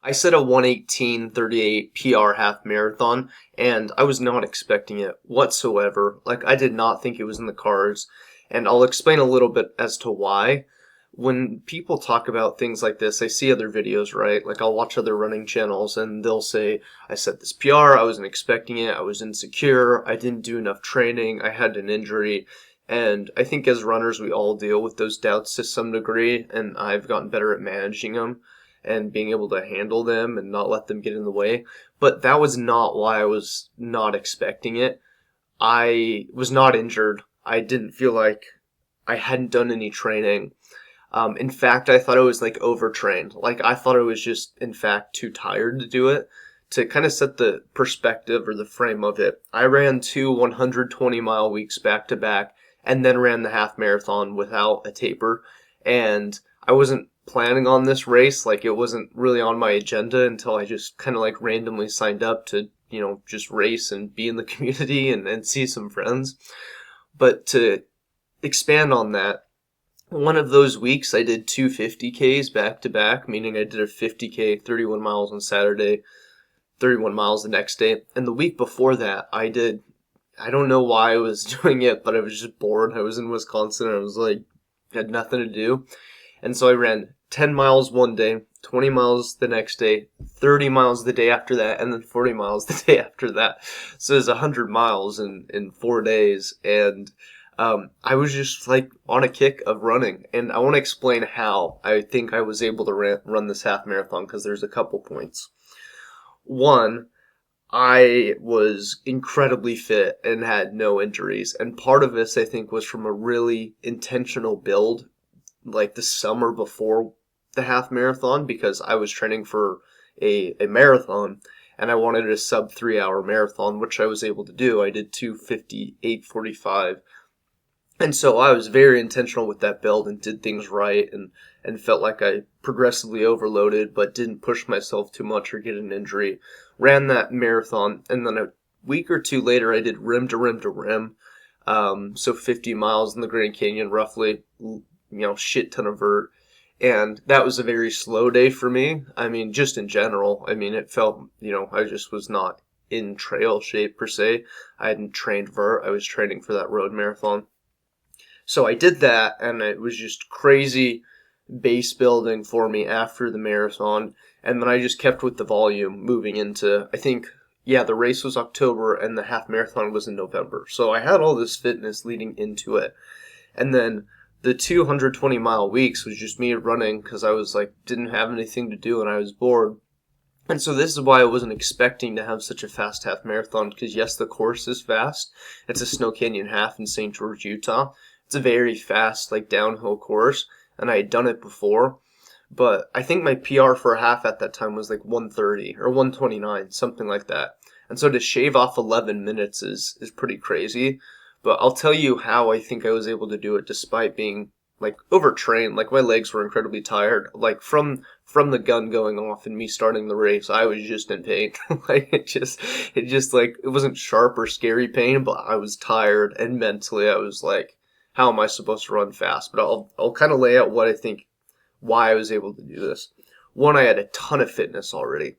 I set a 1:18:38 PR half marathon, and I was not expecting it whatsoever. Like, I did not think it was in the cards, and I'll explain a little bit as to why. When people talk about things like this, I see other videos, right? Like, I'll watch other running channels, and they'll say, I set this PR, I wasn't expecting it, I was insecure, I didn't do enough training, I had an injury. And I think as runners, we all deal with those doubts to some degree, and I've gotten better at managing them and being able to handle them and not let them get in the way. But that was not why I was not expecting it. I was not injured. I didn't feel like I hadn't done any training. In fact, I thought I was like overtrained. Like, I thought I was just, in fact, too tired to do it. To kind of set the perspective or the frame of it, I ran two 120-mile weeks back to back and then ran the half marathon without a taper. And I wasn't planning on this race. Like, it wasn't really on my agenda until I just kind of like randomly signed up to, just race and be in the community and see some friends. But to expand on that, one of those weeks I did two 50Ks back to back, meaning I did a 50K, 31 miles on Saturday, 31 miles the next day. And the week before that, I don't know why I was doing it, but I was just bored. I was in Wisconsin and I was like, had nothing to do. And so I ran 10 miles one day, 20 miles the next day, 30 miles the day after that, and then 40 miles the day after that. So it was 100 miles in 4 days. And I was just like on a kick of running. And I want to explain how I think I was able to run this half marathon, because there's a couple points. One, I was incredibly fit and had no injuries. And part of this, I think, was from a really intentional build, like the summer before the half marathon, because I was training for a marathon and I wanted a sub 3 hour marathon, which I was able to do. I did 2:58:45. And so I was very intentional with that build and did things right, and felt like I progressively overloaded but didn't push myself too much or get an injury. Ran that marathon, and then a week or two later I did rim to rim to rim. So 50 miles in the Grand Canyon roughly, shit ton of vert. And that was a very slow day for me. I mean, just in general. I mean, it felt, I just was not in trail shape per se. I hadn't trained vert. I was training for that road marathon. So I did that, and it was just crazy base building for me after the marathon. And then I just kept with the volume moving into, I think, the race was October and the half marathon was in November. So I had all this fitness leading into it. And then the 220-mile weeks was just me running because I was like, didn't have anything to do and I was bored. And so this is why I wasn't expecting to have such a fast half marathon, because yes, the course is fast. It's a Snow Canyon half in St. George, Utah. It's a very fast, like, downhill course, and I had done it before. But I think my PR for a half at that time was like 1:30 or 1:29, something like that. And so to shave off 11 minutes is pretty crazy. But I'll tell you how I think I was able to do it despite being like overtrained. Like, my legs were incredibly tired. Like, from the gun going off and me starting the race, I was just in pain. Like, it just like, it wasn't sharp or scary pain, but I was tired, and mentally I was like, how am I supposed to run fast? But I'll kind of lay out what I think, why I was able to do this. One, I had a ton of fitness already.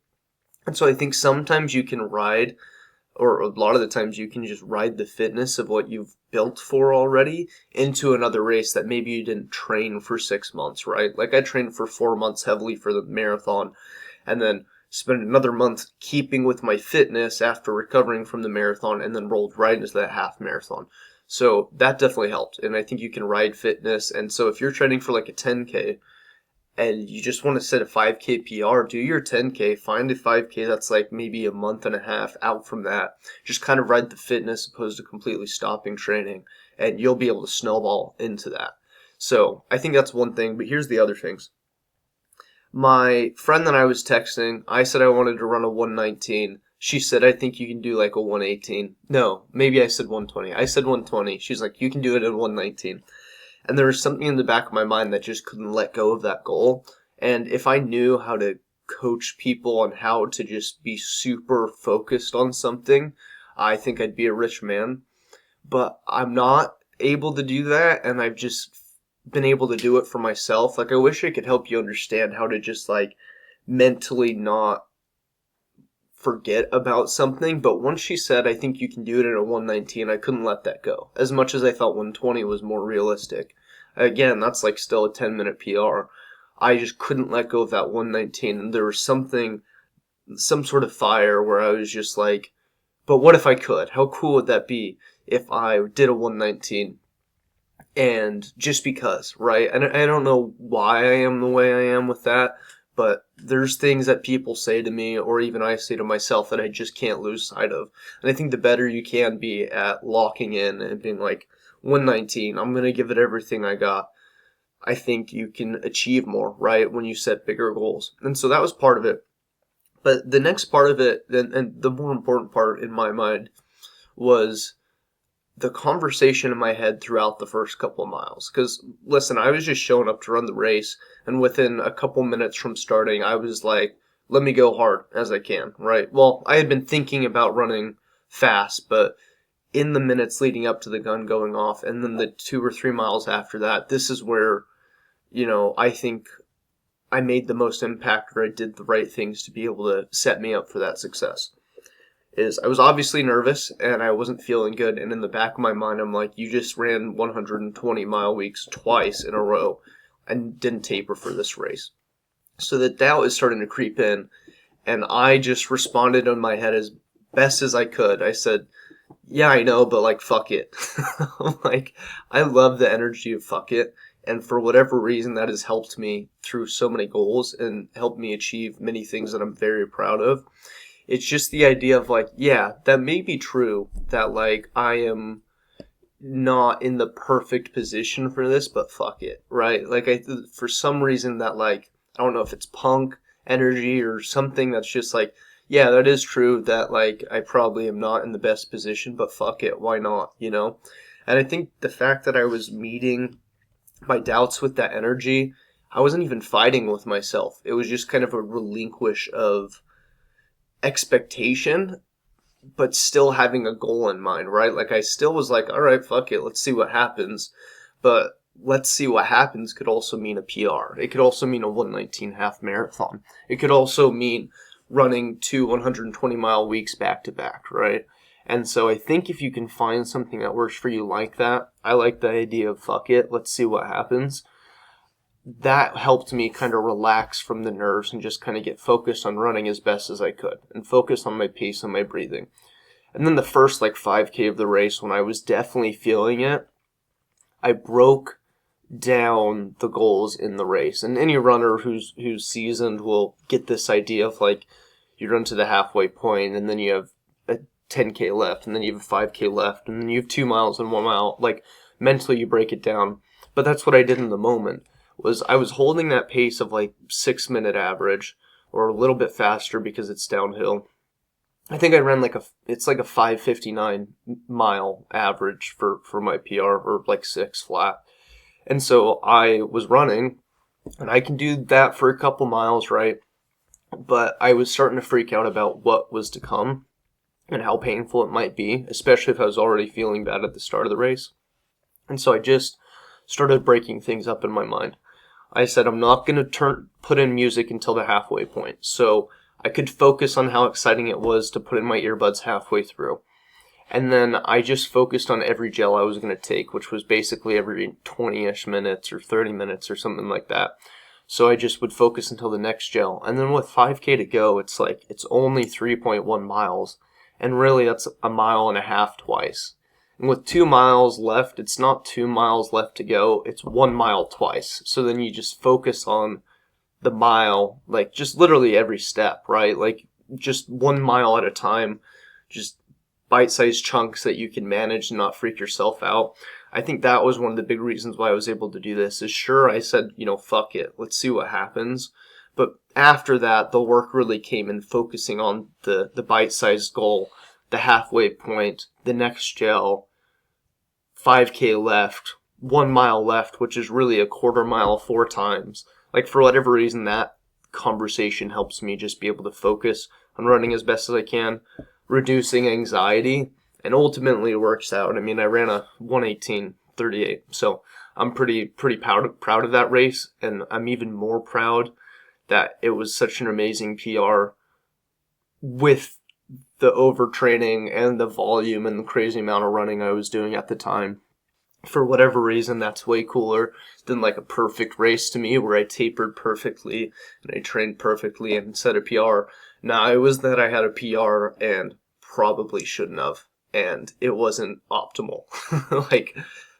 And so I think sometimes you can ride, or a lot of the times you can just ride the fitness of what you've built for already into another race that maybe you didn't train for 6 months, right? Like, I trained for 4 months heavily for the marathon, and then spent another month keeping with my fitness after recovering from the marathon, and then rolled right into that half marathon. So that definitely helped. And I think you can ride fitness. And so if you're training for like a 10K and you just want to set a 5K PR, do your 10K, find a 5K that's like maybe a month and a half out from that. Just kind of ride the fitness opposed to completely stopping training, and you'll be able to snowball into that. So I think that's one thing, but here's the other things. My friend that I was texting, I said I wanted to run a 119. She said, I think you can do like a 118. No, maybe I said 120. I said 120. She's like, you can do it at 119. And there was something in the back of my mind that just couldn't let go of that goal. And if I knew how to coach people on how to just be super focused on something, I think I'd be a rich man. But I'm not able to do that, and I've just been able to do it for myself. Like, I wish I could help you understand how to just like mentally not forget about something, but once she said, I think you can do it in a 119, I couldn't let that go. As much as I thought 120 was more realistic. Again, that's like still a 10-minute PR. I just couldn't let go of that 119, and there was something, some sort of fire where I was just like, but what if I could? How cool would that be if I did a 119? And just because, right? And I don't know why I am the way I am with that, but there's things that people say to me, or even I say to myself, that I just can't lose sight of. And I think the better you can be at locking in and being like, 119, I'm going to give it everything I got, I think you can achieve more, right? When you set bigger goals. And so that was part of it. But the next part of it, and the more important part in my mind, was the conversation in my head throughout the first couple of miles. Because, listen, I was just showing up to run the race, and within a couple minutes from starting, I was like, let me go hard as I can, right? Well, I had been thinking about running fast, but in the minutes leading up to the gun going off, and then the 2 or 3 miles after that, this is where, I think I made the most impact, or I did the right things to be able to set me up for that success. Is I was obviously nervous and I wasn't feeling good, and in the back of my mind I'm like, you just ran 120-mile weeks twice in a row and didn't taper for this race. So the doubt is starting to creep in, and I just responded in my head as best as I could. I said, yeah, I know, but like, fuck it. Like, I love the energy of fuck it, and for whatever reason that has helped me through so many goals and helped me achieve many things that I'm very proud of. It's just the idea of like, yeah, that may be true that like I am not in the perfect position for this, but fuck it, right? Like for some reason that like, I don't know if it's punk energy or something that's just like, yeah, that is true that like I probably am not in the best position, but fuck it, why not, And I think the fact that I was meeting my doubts with that energy, I wasn't even fighting with myself. It was just kind of a relinquish of expectation, but still having a goal in mind, right? Like I still was like, all right, fuck it, let's see what happens. But let's see what happens could also mean a PR. It could also mean a 119 half marathon. It could also mean running 2 120-mile weeks back to back, right? And so I think if you can find something that works for you like that, I like the idea of fuck it, let's see what happens. That helped me kind of relax from the nerves and just kind of get focused on running as best as I could and focus on my pace and my breathing. And then the first like 5K of the race, when I was definitely feeling it, I broke down the goals in the race. And any runner who's seasoned will get this idea of like you run to the halfway point and then you have a 10K left and then you have a 5K left and then you have 2 miles and 1 mile. Like mentally you break it down. But that's what I did in the moment. Was I was holding that pace of like 6-minute average or a little bit faster because it's downhill. I think I ran it's like a 5:59 mile average for my PR, or like 6 flat. And so I was running, and I can do that for a couple miles, right? But I was starting to freak out about what was to come and how painful it might be, especially if I was already feeling bad at the start of the race. And so I just started breaking things up in my mind. I said I'm not going to put in music until the halfway point, so I could focus on how exciting it was to put in my earbuds halfway through. And then I just focused on every gel I was going to take, which was basically every 20-ish minutes or 30 minutes or something like that. So I just would focus until the next gel. And then with 5K to go, it's like it's only 3.1 miles, and really that's a mile and a half twice. And with 2 miles left, it's not 2 miles left to go, it's 1 mile twice. So then you just focus on the mile, like just literally every step, right? Like just 1 mile at a time, just bite-sized chunks that you can manage and not freak yourself out. I think that was one of the big reasons why I was able to do this. Is sure, I said, fuck it, let's see what happens. But after that, the work really came in focusing on the bite-sized goal, the halfway point, the next gel, 5K left, 1 mile left, which is really a quarter mile 4 times. Like for whatever reason, that conversation helps me just be able to focus on running as best as I can, reducing anxiety, and ultimately it works out. I mean, I ran a 1:18:38, so I'm pretty proud of that race, and I'm even more proud that it was such an amazing PR with the overtraining and the volume and the crazy amount of running I was doing at the time. For whatever reason, that's way cooler than like a perfect race to me where I tapered perfectly and I trained perfectly and set a PR. Now, it was that I had a PR and probably shouldn't have, and it wasn't optimal. Like,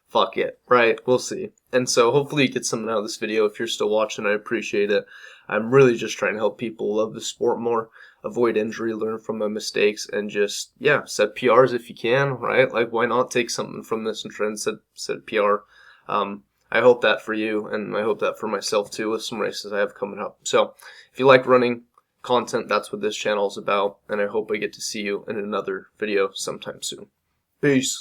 fuck it, right? We'll see. And so hopefully you get something out of this video. If you're still watching, I appreciate it. I'm really just trying to help people love the sport more, avoid injury, learn from my mistakes, and just, yeah, set PRs if you can, right? Like, why not take something from this and try and set PR? I hope that for you, and I hope that for myself too with some races I have coming up. So if you like running content, that's what this channel is about, and I hope I get to see you in another video sometime soon. Peace.